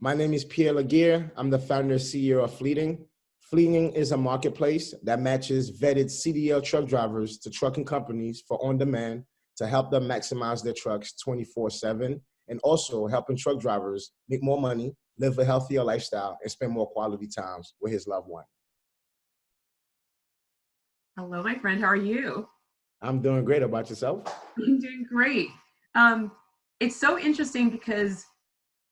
My name is Pierre Laguerre. I'm the founder and CEO of Fleeting. Fleeting is a marketplace that matches vetted CDL truck drivers to trucking companies for on-demand to help them maximize their trucks 24/7, and also helping truck drivers make more money, live a healthier lifestyle, and spend more quality times with his loved one. Hello, my friend. How are you? I'm doing great. About yourself? I'm doing great. It's so interesting because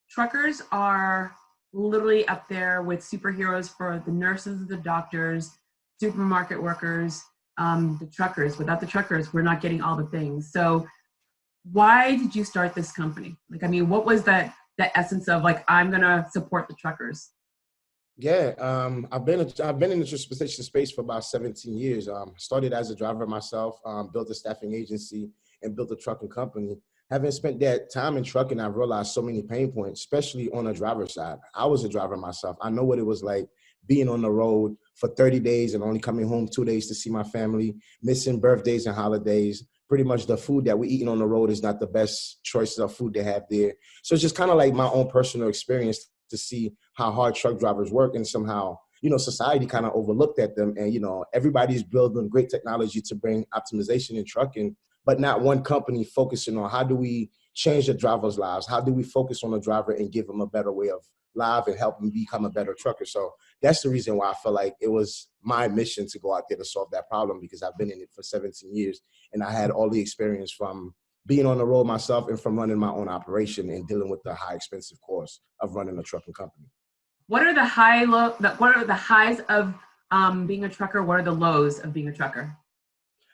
truckers are literally up there with superheroes for the nurses, the doctors, supermarket workers, the truckers. Without the truckers, we're not getting all the things. So why did you start this company? What was that essence of I'm gonna support the truckers? Yeah, I've been in the transportation space for about 17 years. Started as a driver myself, built a staffing agency, and built a trucking company. Having spent that time in trucking, I've realized so many pain points, especially on the driver's side. I was a driver myself. I know what it was like being on the road for 30 days and only coming home 2 days to see my family, missing birthdays and holidays. Pretty much the food that we're eating on the road is not the best choices of food they have there. So it's just kind of like my own personal experience to see how hard truck drivers work, and somehow, society kind of overlooked at them. And, everybody's building great technology to bring optimization in trucking, but not one company focusing on how do we change the drivers' lives? How do we focus on the driver and give them a better way of life and help them become a better trucker? So that's the reason why I felt like it was my mission to go out there to solve that problem, because I've been in it for 17 years and I had all the experience from being on the road myself and from running my own operation and dealing with the high expensive cost of running a trucking company. What are the what are the highs of being a trucker? What are the lows of being a trucker?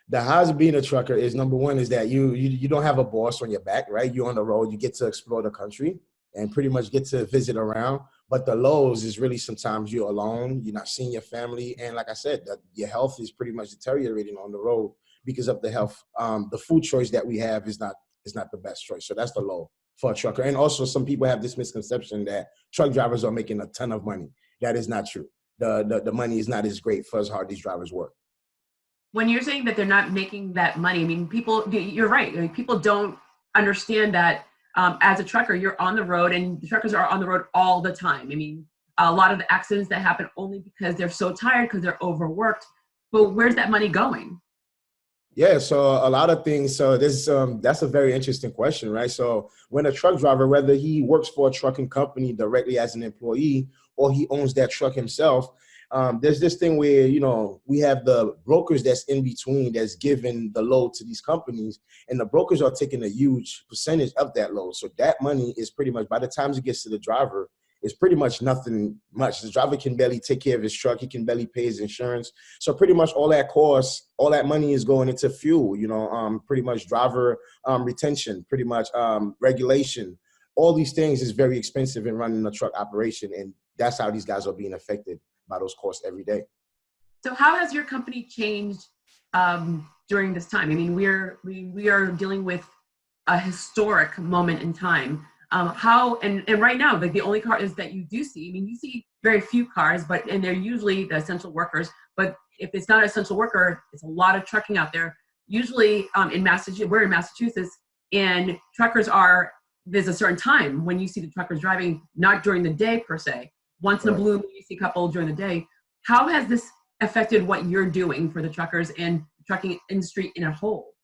The highs of being a trucker is, number one, is that you don't have a boss on your back, right? You're on the road, you get to explore the country and pretty much get to visit around. But the lows is really sometimes you're alone, you're not seeing your family. And like I said, your health is pretty much deteriorating on the road because of the health. The food choice that we have is not the best choice. So that's the low for a trucker. And also some people have this misconception that truck drivers are making a ton of money. That is not true. The money is not as great for as hard these drivers work. When you're saying that they're not making that money, you're right. People don't understand that as a trucker, you're on the road, and the truckers are on the road all the time. A lot of the accidents that happen only because they're so tired, because they're overworked. But where's that money going? Yeah, so a lot of things. So that's a very interesting question, right? So when a truck driver, whether he works for a trucking company directly as an employee or he owns that truck himself, there's this thing where, we have the brokers that's in between that's giving the load to these companies, and the brokers are taking a huge percentage of that load. So that money is pretty much, by the time it gets to the driver, it's pretty much nothing much. The driver can barely take care of his truck. He can barely pay his insurance. So pretty much all that cost, all that money is going into fuel, pretty much driver retention, pretty much regulation. All these things is very expensive in running a truck operation. And that's how these guys are being affected by those costs every day. So how has your company changed during this time? We are dealing with a historic moment in time. And right now, the only cars that you do see, you see very few cars, and they're usually the essential workers. But if it's not an essential worker, it's a lot of trucking out there. Usually in Massachusetts, we're in Massachusetts, and there's a certain time when you see the truckers driving, not during the day per se. Once in a blue moon, you see a couple during the day. How has this affected what you're doing for the truckers and the trucking industry in a whole?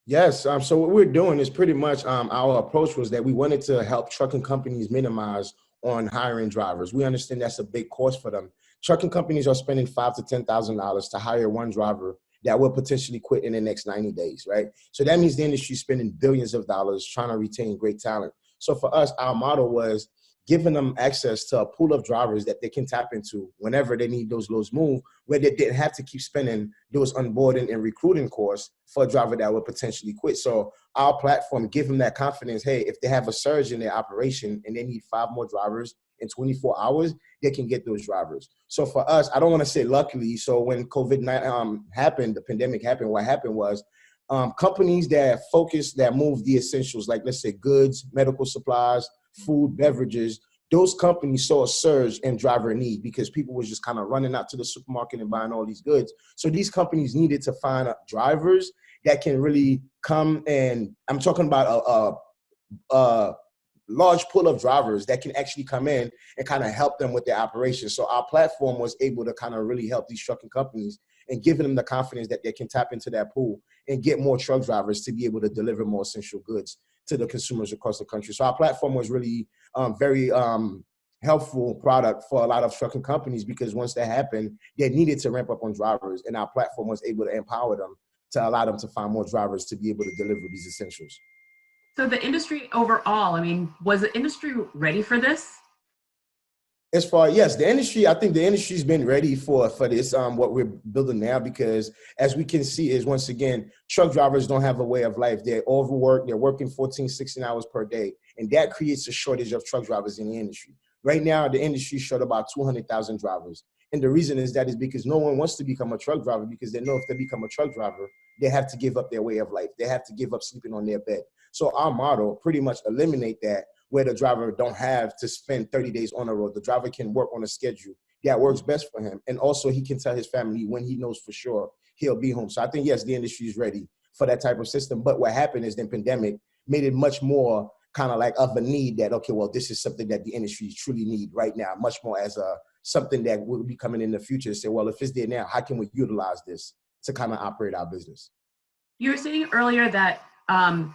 Yes. So what we're doing is pretty much our approach was that we wanted to help trucking companies minimize on hiring drivers. We understand that's a big cost for them. Trucking companies are spending $5,000 to $10,000 to hire one driver that will potentially quit in the next 90 days, right? So that means the industry is spending billions of dollars trying to retain great talent. So for us, our model was giving them access to a pool of drivers that they can tap into whenever they need those loads moved, where they didn't have to keep spending those onboarding and recruiting costs for a driver that would potentially quit. So our platform give them that confidence. Hey, if they have a surge in their operation and they need 5 more drivers in 24 hours, they can get those drivers. So for us, I don't want to say luckily. So when COVID-19 happened, the pandemic happened, what happened was companies that move the essentials, like let's say goods, medical supplies, food, beverages, those companies saw a surge in driver need because people was just kind of running out to the supermarket and buying all these goods. So these companies needed to find drivers that can really come, and I'm talking about large pool of drivers that can actually come in and kind of help them with their operations. So our platform was able to kind of really help these trucking companies and giving them the confidence that they can tap into that pool and get more truck drivers to be able to deliver more essential goods to the consumers across the country. So our platform was really very helpful product for a lot of trucking companies, because once that happened, they needed to ramp up on drivers, and our platform was able to empower them to allow them to find more drivers to be able to deliver these essentials. So the industry overall, I mean, was the industry ready for this? As far, yes, the industry, I think the industry's been ready for this, what we're building now, because as we can see is, once again, truck drivers don't have a way of life. They're overworked, they're working 14, 16 hours per day, and that creates a shortage of truck drivers in the industry. Right now, the industry is short about 200,000 drivers. And the reason is because no one wants to become a truck driver, because they know if they become a truck driver, they have to give up their way of life. They have to give up sleeping on their bed. So our model pretty much eliminate that, where the driver don't have to spend 30 days on the road. The driver can work on a schedule that works best for him. And also he can tell his family when he knows for sure he'll be home. So I think, yes, the industry is ready for that type of system. But what happened is the pandemic made it much more kind of like of a need that, okay, well, this is something that the industry truly need right now, much more as something that will be coming in the future to say, well, if it's there now, how can we utilize this to kind of operate our business? You were saying earlier that a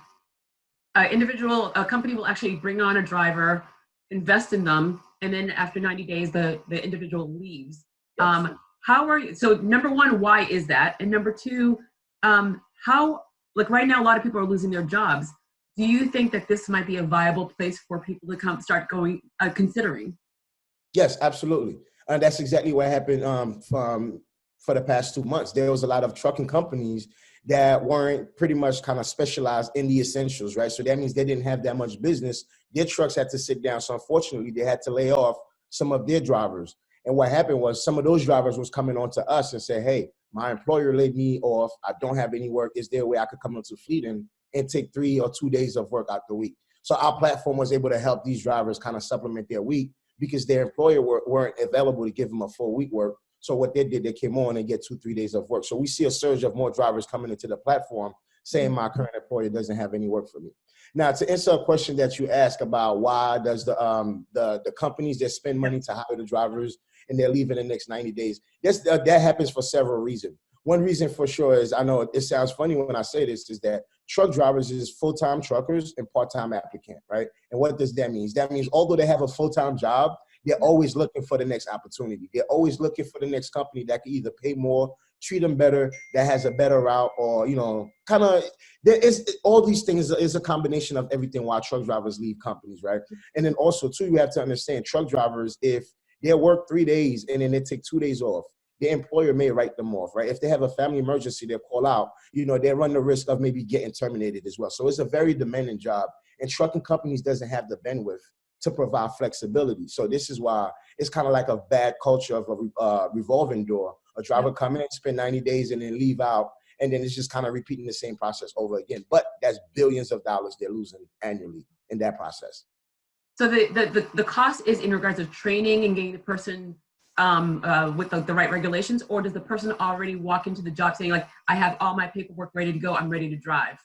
company will actually bring on a driver, invest in them, and then after 90 days, the individual leaves. Yes. How are you? So number one, why is that? And number two, how, like right now, a lot of people are losing their jobs. Do you think that this might be a viable place for people to start considering? Yes, absolutely. And that's exactly what happened for the past 2 months. There was a lot of trucking companies that weren't pretty much kind of specialized in the essentials, right? So that means they didn't have that much business. Their trucks had to sit down. So unfortunately, they had to lay off some of their drivers. And what happened was some of those drivers was coming on to us and say, hey, my employer laid me off. I don't have any work. Is there a way I could come into Fleet and take 3 or 2 days of work out the week? So our platform was able to help these drivers kind of supplement their week, because their employer weren't available to give them a full week work. So what they did, they came on and get 2-3 days of work. So we see a surge of more drivers coming into the platform saying my current employer doesn't have any work for me. Now, to answer a question that you asked about why does the companies that spend money to hire the drivers and they're leaving in the next 90 days, that happens for several reasons. One reason for sure is, I know it sounds funny when I say this, is that truck drivers is full-time truckers and part-time applicant, right? And what does that mean? That means although they have a full-time job, they're always looking for the next opportunity. They're always looking for the next company that can either pay more, treat them better, that has a better route, or, kind of, there is all these things is a combination of everything why truck drivers leave companies, right? And then also too, you have to understand truck drivers, if they work 3 days and then they take 2 days off, their employer may write them off, right? If they have a family emergency, they'll call out, they run the risk of maybe getting terminated as well. So it's a very demanding job, and trucking companies doesn't have the bandwidth to provide flexibility. So this is why it's kind of like a bad culture of a revolving door. A driver come in, spend 90 days and then leave out, and then it's just kind of repeating the same process over again. But that's billions of dollars they're losing annually in that process. So the cost is in regards of training and getting the person with the right regulations, or does the person already walk into the job saying, like, I have all my paperwork ready to go, I'm ready to drive?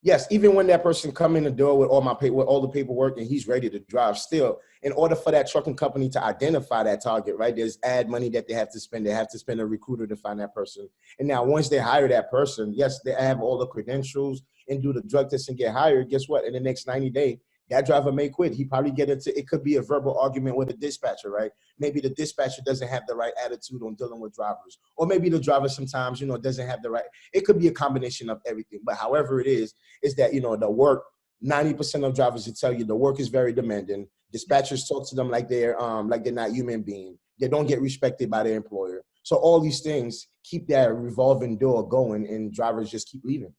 Yes, even when that person come in the door with all the paperwork and he's ready to drive, still, in order for that trucking company to identify that target, right, there's ad money that they have to spend. They have to spend a recruiter to find that person. And now once they hire that person, yes, they have all the credentials and do the drug test and get hired. Guess what? In the next 90 days, that driver may quit. He probably it could be a verbal argument with a dispatcher, right? Maybe the dispatcher doesn't have the right attitude on dealing with drivers. Or maybe the driver sometimes, doesn't have the right, it could be a combination of everything. But however it is that, the work, 90% of drivers will tell you the work is very demanding. Dispatchers talk to them like they're not human beings. They don't get respected by their employer. So all these things keep that revolving door going, and drivers just keep leaving.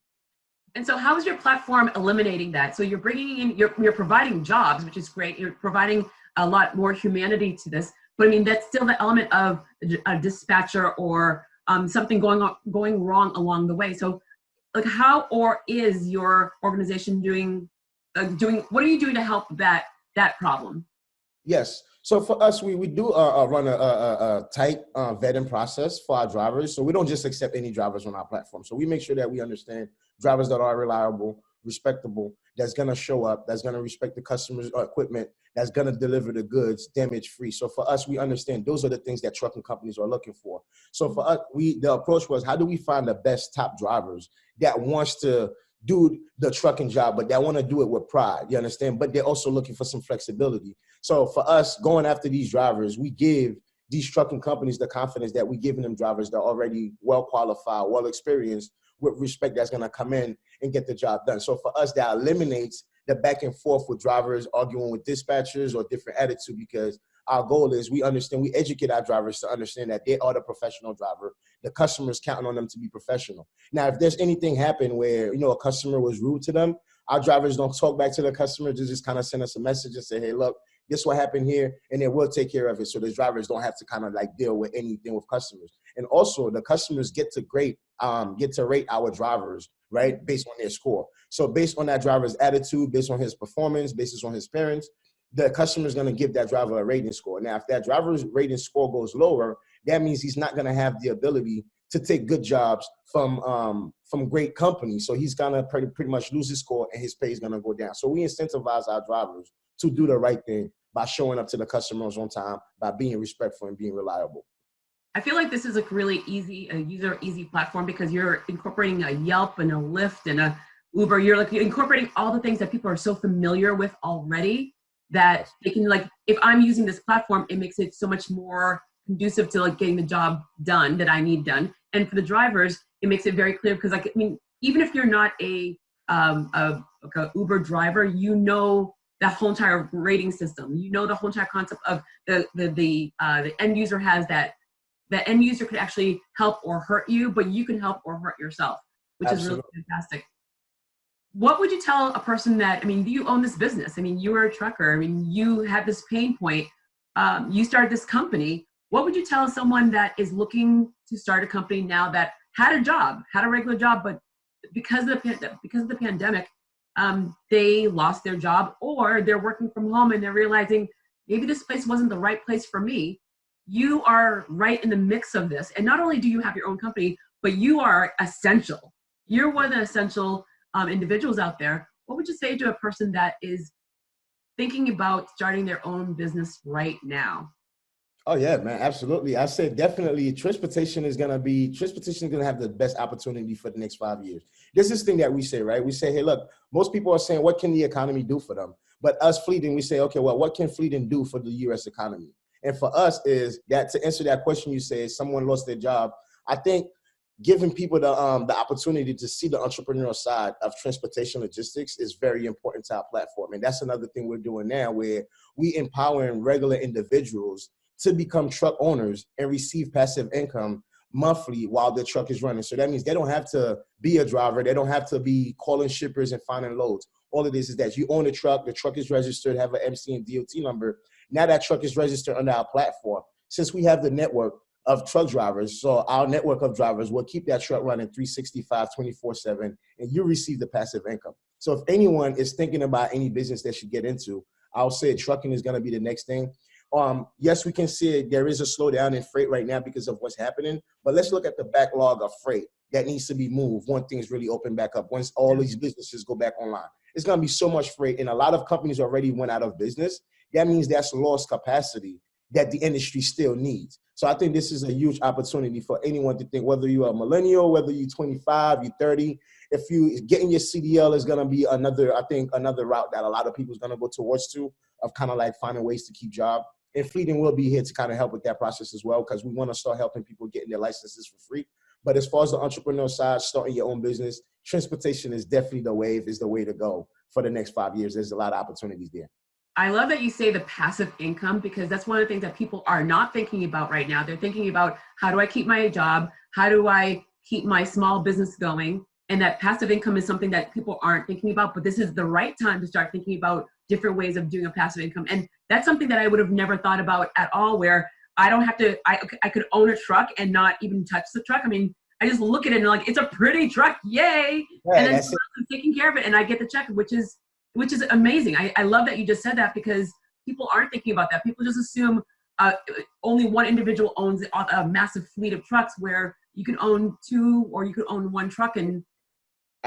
And so how is your platform eliminating that? So you're bringing in, you're providing jobs, which is great. You're providing a lot more humanity to this. But I mean, that's still the element of a dispatcher or something going wrong along the way. So like how, or is your organization doing, what are you doing to help that problem? Yes. So for us, we do run a tight vetting process for our drivers. So we don't just accept any drivers on our platform. So we make sure that we understand drivers that are reliable, respectable, that's going to show up, that's going to respect the customer's equipment, that's going to deliver the goods damage free. So for us, we understand those are the things that trucking companies are looking for. So for us, the approach was, how do we find the best top drivers that wants to do the trucking job, but that want to do it with pride, you understand? But they're also looking for some flexibility. So for us, going after these drivers, we give these trucking companies the confidence that we're giving them drivers that are already well qualified, well experienced, with respect, that's going to come in and get the job done. So for us, that eliminates the back and forth with drivers arguing with dispatchers or different attitude, because our goal is we educate our drivers to understand that they are the professional driver. The customer's counting on them to be professional. Now, if there's anything happen where, a customer was rude to them, our drivers don't talk back to the customer, they just kind of send us a message and say, hey, look, this is what happened here, and then we'll take care of it. So the drivers don't have to kind of like deal with anything with customers. And also the customers get to rate our drivers, right, based on their score. So based on that driver's attitude, based on his performance, based on his parents, the customer is going to give that driver a rating score. Now, if that driver's rating score goes lower, that means he's not going to have the ability to take good jobs from great companies. So he's going to pretty much lose his score, and his pay is going to go down. So we incentivize our drivers to do the right thing by showing up to the customers on time, by being respectful and being reliable. I feel like this is a really user-easy platform, because you're incorporating a Yelp and a Lyft and a Uber. You're incorporating all the things that people are so familiar with already, that they can, if I'm using this platform, it makes it so much more conducive to getting the job done that I need done. And for the drivers, it makes it very clear, because even if you're not a Uber driver, that whole entire rating system, the whole entire concept of the end user has that. The end user could actually help or hurt you, but you can help or hurt yourself, which Absolutely. Is really fantastic. What would you tell a person that, you own this business. You were a trucker. You had this pain point. You started this company. What would you tell someone that is looking to start a company now, that had a regular job, but because of the pandemic, they lost their job, or they're working from home and they're realizing maybe this place wasn't the right place for me? You are right in the mix of this. And not only do you have your own company, but you are essential. You're one of the essential individuals out there. What would you say to a person that is thinking about starting their own business right now? Oh yeah, man, absolutely. I said definitely transportation is gonna have the best opportunity for the next 5 years. There's this thing that we say, right? We say, hey, look, most people are saying, what can the economy do for them? But us Fleeting, we say, okay, well, what can Fleeting do for the US economy? And for us is that, to answer that question you say, someone lost their job, I think giving people the opportunity to see the entrepreneurial side of transportation logistics is very important to our platform. And that's another thing we're doing now, where we empowering regular individuals to become truck owners and receive passive income monthly while their truck is running. So that means they don't have to be a driver. They don't have to be calling shippers and finding loads. All it is that you own a truck, the truck is registered, have an MC and DOT number. Now that truck is registered under our platform. Since we have the network of truck drivers, so our network of drivers will keep that truck running 365, 24/7, and you receive the passive income. So if anyone is thinking about any business they should get into, I'll say trucking is going to be the next thing. Yes, we can see there is a slowdown in freight right now because of what's happening, but let's look at the backlog of freight that needs to be moved once things really open back up, once all these businesses go back online. It's going to be so much freight, and a lot of companies already went out of business. That means that's lost capacity that the industry still needs. So I think this is a huge opportunity for anyone to think, whether you're a millennial, whether you're 25, you're 30, if you getting your CDL is going to be another route that a lot of people is going to go towards of kind of like finding ways to keep job. And Fleeting will be here to kind of help with that process as well, because we want to start helping people getting their licenses for free. But as far as the entrepreneurial side, starting your own business, transportation is definitely the way to go for the next 5 years. There's a lot of opportunities there. I love that you say the passive income, because that's one of the things that people are not thinking about right now. They're thinking about, how do I keep my job? How do I keep my small business going? And that passive income is something that people aren't thinking about, but this is the right time to start thinking about different ways of doing a passive income. And that's something that I would have never thought about at all, where I don't have to, I could own a truck and not even touch the truck. I just look at it and it's a pretty truck, yay. Right, and then I'm taking care of it and I get the check, which is amazing. I love that you just said that, because people aren't thinking about that. People just assume only one individual owns a massive fleet of trucks, where you can own two or you could own one truck. And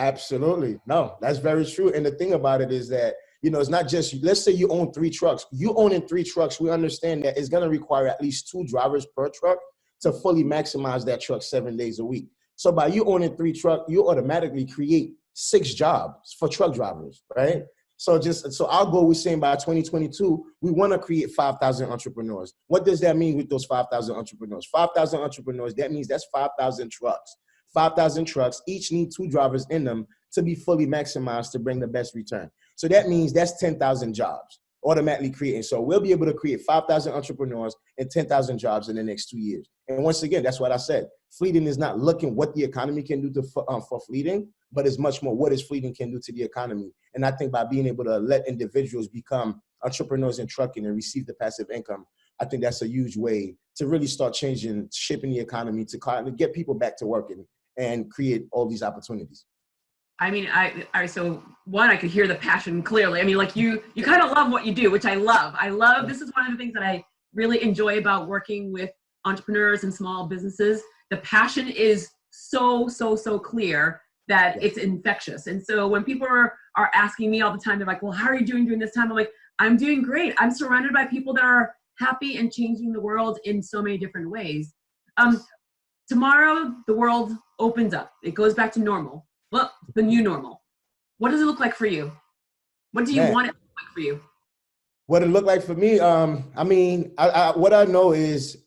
Absolutely. No, that's very true. And the thing about it is that, it's not just, let's say you own 3 trucks. You owning 3 trucks, we understand that it's going to require at least 2 drivers per truck to fully maximize that truck 7 days a week. So by you owning 3 trucks, you automatically create 6 jobs for truck drivers, right? So our goal, we're saying by 2022, we want to create 5,000 entrepreneurs. What does that mean with those 5,000 entrepreneurs? 5,000 entrepreneurs, that means that's 5,000 trucks. 5,000 trucks, each need 2 drivers in them to be fully maximized to bring the best return. So that means that's 10,000 jobs automatically creating. So we'll be able to create 5,000 entrepreneurs and 10,000 jobs in the next 2 years. And once again, that's what I said. Fleeting is not looking what the economy can do for fleeting, but it's much more what is fleeting can do to the economy. And I think by being able to let individuals become entrepreneurs in trucking and receive the passive income, I think that's a huge way to really start shaping the economy to kind of get people back to working and create all these opportunities. I mean, so one, I could hear the passion clearly. I mean, like you kind of love what you do, which I love. This is one of the things that I really enjoy about working with entrepreneurs and small businesses. The passion is so clear that it's infectious. And so when people are asking me all the time, they're like, well, how are you doing during this time? I'm like, I'm doing great. I'm surrounded by people that are happy and changing the world in so many different ways. Tomorrow, the world opens up. It goes back to normal. Well, the new normal. What does it look like for you? What do you want it to look like for you? What it look like for me? What I know is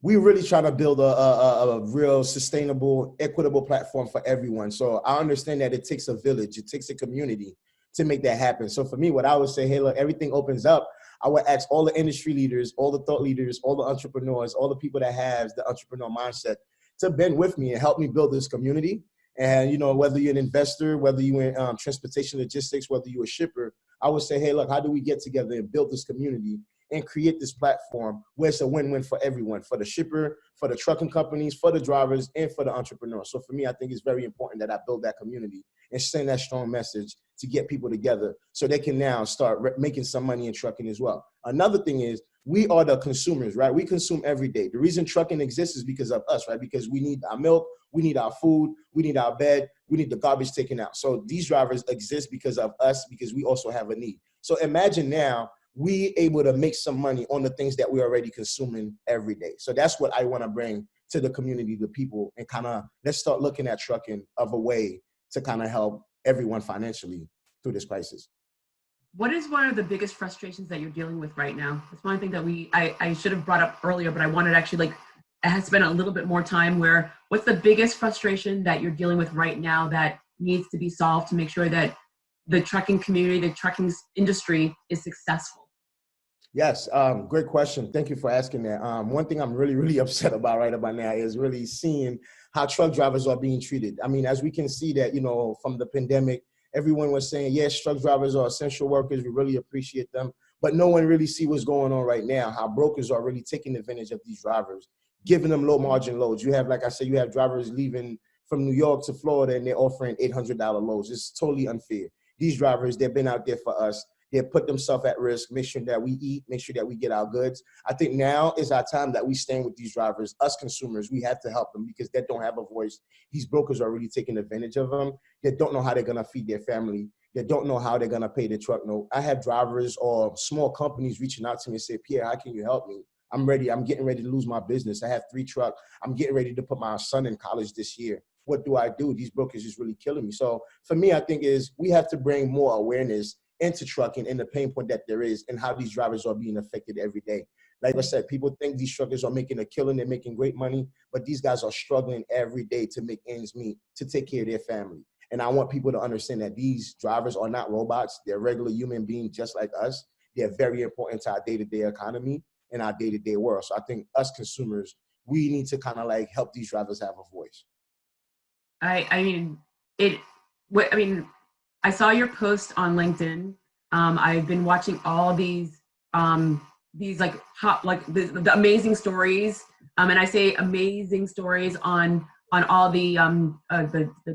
we really try to build a real sustainable, equitable platform for everyone. So I understand that it takes a village, it takes a community to make that happen. So for me, what I would say, hey, look, everything opens up. I would ask all the industry leaders, all the thought leaders, all the entrepreneurs, all the people that have the entrepreneur mindset to bend with me and help me build this community. And, whether you're an investor, whether you're in transportation logistics, whether you're a shipper, I would say, hey, look, how do we get together and build this community and create this platform where it's a win-win for everyone, for the shipper, for the trucking companies, for the drivers, and for the entrepreneurs. So for me, I think it's very important that I build that community and send that strong message to get people together so they can now start making some money in trucking as well. Another thing is we are the consumers, right? We consume every day. The reason trucking exists is because of us, right? Because we need our milk, we need our food, we need our bed, we need the garbage taken out. So these drivers exist because of us, because we also have a need. So imagine now we able to make some money on the things that we're already consuming every day. So that's what I want to bring to the community, the people, and kind of let's start looking at trucking of a way to kind of help everyone financially through this crisis. What is one of the biggest frustrations that you're dealing with right now? It's one thing that I should have brought up earlier, but I wanted to actually spend a little bit more time where what's the biggest frustration that you're dealing with right now that needs to be solved to make sure that the trucking community, the trucking industry is successful? Yes, great question. Thank you for asking that. One thing I'm really upset about right about now is really seeing how truck drivers are being treated. I mean, as we can see that, from the pandemic, everyone was saying, yes, truck drivers are essential workers. We really appreciate them. But no one really see what's going on right now, how brokers are really taking advantage of these drivers, giving them low margin loads. You have, like I said, you have drivers leaving from New York to Florida and they're offering $800 loads. It's totally unfair. These drivers, they've been out there for us. They put themselves at risk, make sure that we eat, make sure that we get our goods. I think now is our time that we stand with these drivers. Us consumers, we have to help them because they don't have a voice. These brokers are really taking advantage of them. They don't know how they're going to feed their family. They don't know how they're going to pay their truck note. I have drivers or small companies reaching out to me and say, Pierre, how can you help me? I'm ready. I'm getting ready to lose my business. I have 3 trucks. I'm getting ready to put my son in college this year. What do I do? These brokers is really killing me. So for me, I think is we have to bring more awareness into trucking and the pain point that there is and how these drivers are being affected every day. Like I said, people think these truckers are making a killing, they're making great money, but these guys are struggling every day to make ends meet, to take care of their family. And I want people to understand that these drivers are not robots. They're regular human beings just like us. They're very important to our day-to-day economy and our day-to-day world. So I think us consumers, we need to kind of like help these drivers have a voice. I saw your post on LinkedIn. I've been watching all these like hot, like the amazing stories. And I say amazing stories on all the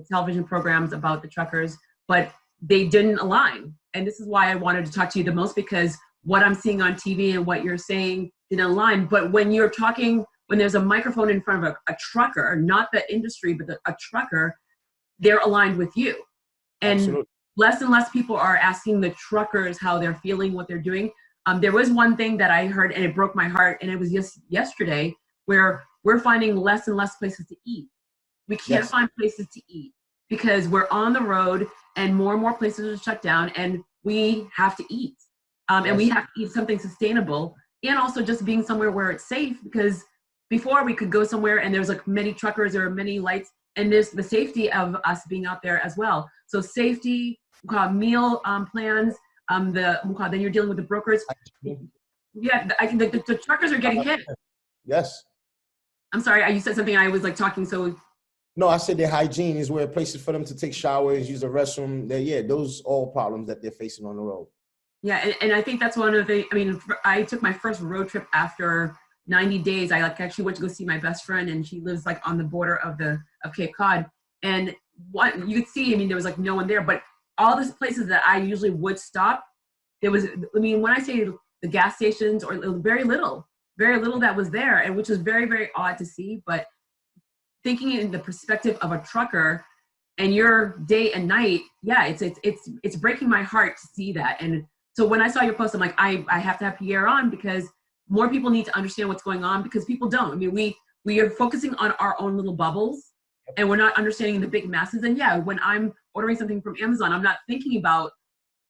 television programs about the truckers, but they didn't align. And this is why I wanted to talk to you the most, because what I'm seeing on TV and what you're saying didn't align. But when you're talking, when there's a microphone in front of a trucker, not the industry, but a trucker, they're aligned with you. And Absolutely. less and less people are asking the truckers how they're feeling, what they're doing. There was one thing that I heard and it broke my heart, and it was just yesterday, where we're finding less and less places to eat. We can't Yes. find places to eat because we're on the road and more places are shut down, and we have to eat. And we Yes. have to eat something sustainable, and also just being somewhere where it's safe, because before we could go somewhere and there's like many truckers or many lights, and there's the safety of us being out there as well. So safety, meal plans, then you're dealing with the brokers. Yeah, the truckers are getting hit. Yes. I'm sorry, you said something. I was like talking, so No, I said their hygiene is where places for them to take showers, use the restroom. Yeah, those all problems that they're facing on the road. yeah, and I think that's one of the. I mean, I took my first road trip after 90 days. I like actually went to go see my best friend, and she lives like on the border of Cape Cod. And what you could see, I mean, there was like no one there, but all these places that I usually would stop, there was. I mean, when I say the gas stations, or very little that was there, and which was very odd to see. But thinking in the perspective of a trucker and your day and night, yeah, it's breaking my heart to see that. And so when I saw your post, I'm like, I have to have Pierre on, because more people need to understand what's going on, because people don't. I mean, we are focusing on our own little bubbles, and we're not understanding the big masses. And yeah, when I'm ordering something from Amazon, I'm not thinking about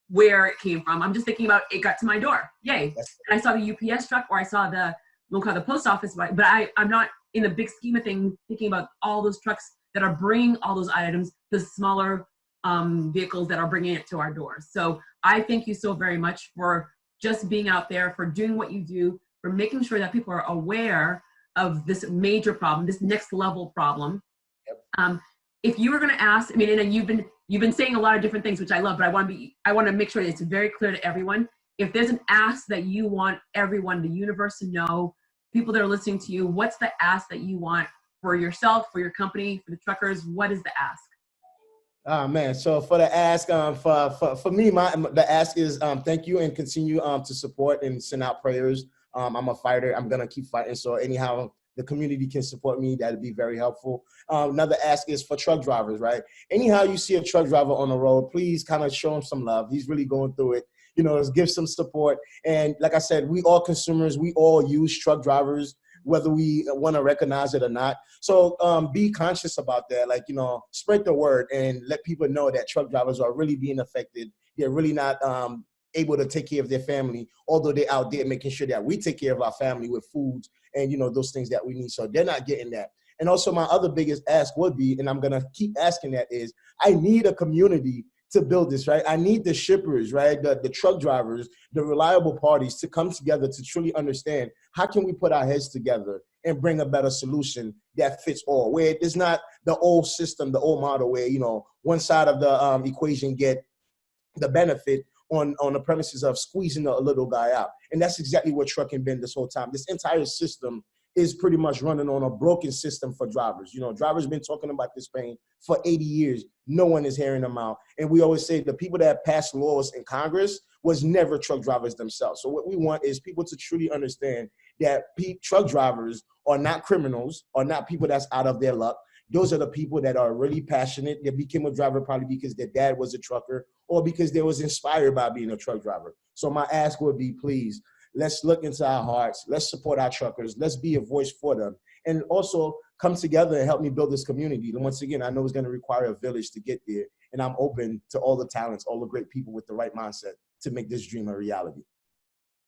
where it came from. I'm just thinking about it got to my door. Yay. And I saw the UPS truck, or I saw we'll call the post office, but I'm not in the big scheme of things thinking about all those trucks that are bringing all those items, the smaller vehicles that are bringing it to our doors. So I thank you so very much for just being out there, for doing what you do, for making sure that people are aware of this major problem, this next level problem. Yep. If you were going to ask, I mean, and you've been saying a lot of different things, which I love, but I want to make sure that it's very clear to everyone. If there's an ask that you want everyone, the universe, to know, people that are listening to you, what's the ask that you want for yourself, for your company, for the truckers? What is the ask? Oh man, so for the ask, for me, the ask is thank you, and continue to support and send out prayers. I'm a fighter. I'm gonna keep fighting. So anyhow the community can support me, that'd be very helpful. Another ask is for truck drivers, right? Anyhow you see a truck driver on the road, please kind of show him some love. He's really going through it. You know, give some support. And like I said, we all consumers, we all use truck drivers, whether we want to recognize it or not. So be conscious about that. Like, you know, spread the word and let people know that truck drivers are really being affected. They're really not able to take care of their family, although they're out there making sure that we take care of our family with foods and, you know, those things that we need. So they're not getting that. And also my other biggest ask would be, and I'm going to keep asking that, is I need a community to build this, right? I need the shippers, right? The truck drivers, the reliable parties to come together to truly understand how can we put our heads together and bring a better solution that fits all, where it is not the old system, the old model where, you know, one side of the equation get the benefit on the premises of squeezing a little guy out. And that's exactly what trucking been this whole time. This entire system is pretty much running on a broken system for drivers. You know, drivers been talking about this pain for 80 years. No one is hearing them out. And we always say the people that passed laws in Congress was never truck drivers themselves. So what we want is people to truly understand that truck drivers are not criminals, are not people that's out of their luck. Those are the people that are really passionate. They became a driver probably because their dad was a trucker or because they was inspired by being a truck driver. So my ask would be, please, let's look into our hearts. Let's support our truckers. Let's be a voice for them. And also come together and help me build this community. And once again, I know it's going to require a village to get there. And I'm open to all the talents, all the great people with the right mindset to make this dream a reality.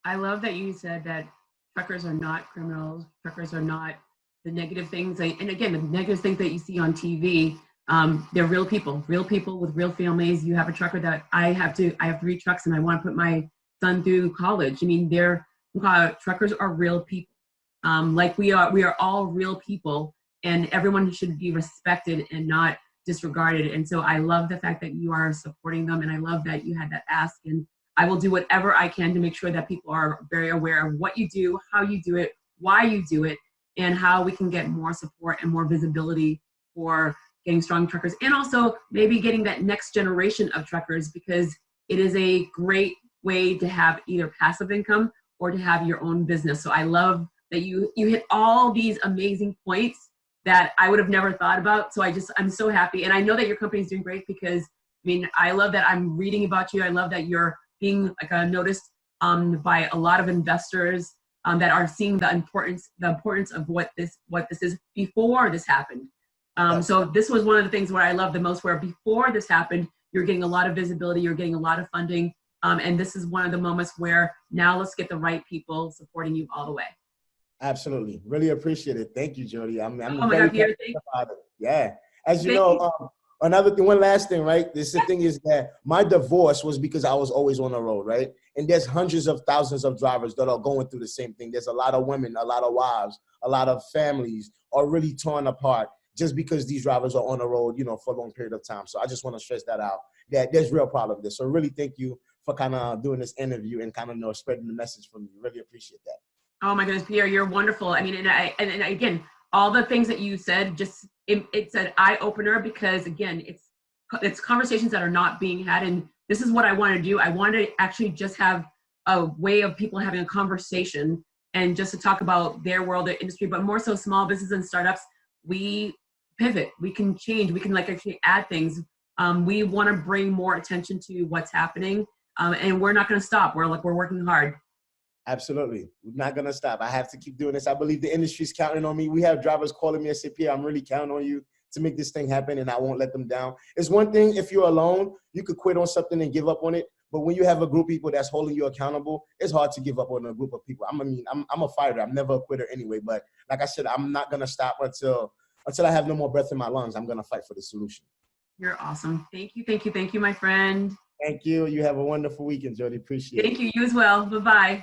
I love that you said that truckers are not criminals. Truckers are not the negative things. And again, the negative things that you see on TV, they're real people with real families. You have a trucker that I have 3 trucks and I want to put my son through college. I mean, truckers are real people. Like we are all real people, and everyone should be respected and not disregarded. And so I love the fact that you are supporting them, and I love that you had that ask, and I will do whatever I can to make sure that people are very aware of what you do, how you do it, why you do it, and how we can get more support and more visibility for getting strong truckers, and also maybe getting that next generation of truckers, because it is a great way to have either passive income or to have your own business. So I love that you hit all these amazing points that I would have never thought about. So I'm so happy. And I know that your company is doing great because, I mean, I love that I'm reading about you. I love that you're being like noticed by a lot of investors that are seeing the importance of what this is before this happened. So this was one of the things where I love the most, where before this happened, you're getting a lot of visibility, you're getting a lot of funding. And this is one of the moments where now let's get the right people supporting you all the way. Absolutely. Really appreciate it. Thank you, Jodi. I'm Oh my very God, Pierre, passionate about it. Yeah. As you thank know, you. another thing, one last thing, right? The thing is that my divorce was because I was always on the road, right? And there's hundreds of thousands of drivers that are going through the same thing. There's a lot of women, a lot of wives, a lot of families are really torn apart just because these drivers are on the road, you know, for a long period of time. So I just want to stress that out, that there's real problem there. So really thank you for kind of doing this interview and kind of, you know, spreading the message for me. Really appreciate that. Oh my goodness, Pierre, you're wonderful. I mean, and again, all the things that you said, just it's an eye opener, because again, it's conversations that are not being had, and this is what I want to do. I want to actually just have a way of people having a conversation and just to talk about their world, their industry, but more so small business and startups. We pivot, we can change, we can like actually add things. We want to bring more attention to what's happening, and we're not going to stop. We're working hard. Absolutely. We're not going to stop. I have to keep doing this. I believe the industry's counting on me. We have drivers calling me and say, Pierre, I'm really counting on you to make this thing happen, and I won't let them down. It's one thing if you're alone, you could quit on something and give up on it. But when you have a group of people that's holding you accountable, it's hard to give up on a group of people. I'm a fighter. I'm never a quitter anyway. But like I said, I'm not going to stop until I have no more breath in my lungs. I'm going to fight for the solution. You're awesome. Thank you. Thank you. Thank you, my friend. Thank you. You have a wonderful weekend, Jodi. Appreciate it. Thank you. You as well. Bye-bye.